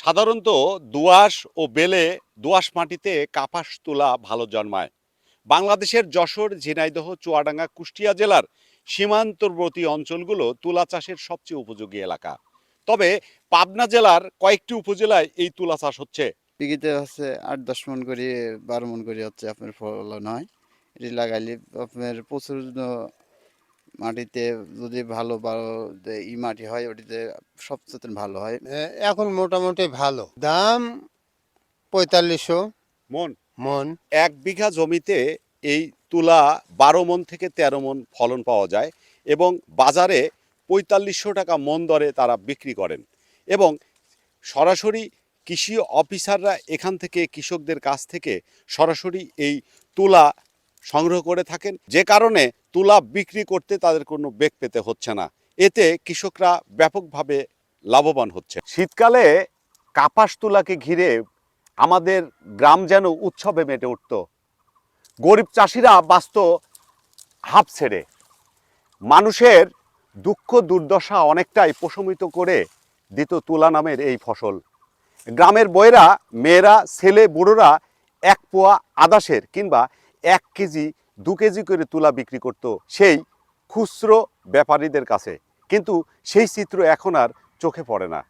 সাধারণত দোআঁশ ও বেলে দোআঁশ মাটিতে কাপাস তুলা ভালো জন্মায়। বাংলাদেশের যশোর, ঝিনাইদহ, চুয়াডাঙ্গা, কুষ্টিয়া জেলার সীমান্তবর্তী অঞ্চলগুলো তুলা চাষের সবচেয়ে উপযোগী এলাকা। তবে পাবনা জেলার কয়েকটি উপজেলায় এই তুলা চাষ হচ্ছে। বিঘিতে হচ্ছে 8-10 মণ করে 12 মণ করে হচ্ছে আপনার ফলন হয়। এটি লাগাইলে আপনার প্রচুর মাটিতে যদি ভালো মাটি হয় ওটিতে সবচেয়ে ভালো হয়। এখন মোটামুটি ভালো দাম 4500 মন মন। 1 বিঘা জমিতে এই তুলা 12 মণ থেকে 13 মণ ফলন পাওয়া যায় এবং বাজারে 4500 টাকা মণ দরে তারা বিক্রি করেন। এবং সরাসরি কৃষি অফিসাররা এখান থেকে কৃষকদের কাছ থেকে সরাসরি এই তুলা সংগ্রহ করে থাকেন, যে কারণে তুলা বিক্রি করতে তাদের কোনো বেগ পেতে হচ্ছে না। এতে কৃষকরা ব্যাপকভাবে লাভবান হচ্ছে। শীতকালে কাপাস তুলাকে ঘিরে আমাদের গ্রাম যেন উৎসবে মেতে উঠত। গরিব চাষিরা বাঁচত হাঁপ ছেড়ে। মানুষের দুঃখ দুর্দশা অনেকটাই প্রশমিত করে দিত তুলা নামের এই ফসল। গ্রামের বউয়েরা, মেয়েরা, ছেলে বুড়োরা 1 পোয়া আদাসের কিংবা 1 কেজি 2 কেজি করে তুলা বিক্রি করত সেই খুচরো ব্যাপারীদের কাছে। কিন্তু সেই চিত্র এখন আর চোখে পড়ে না।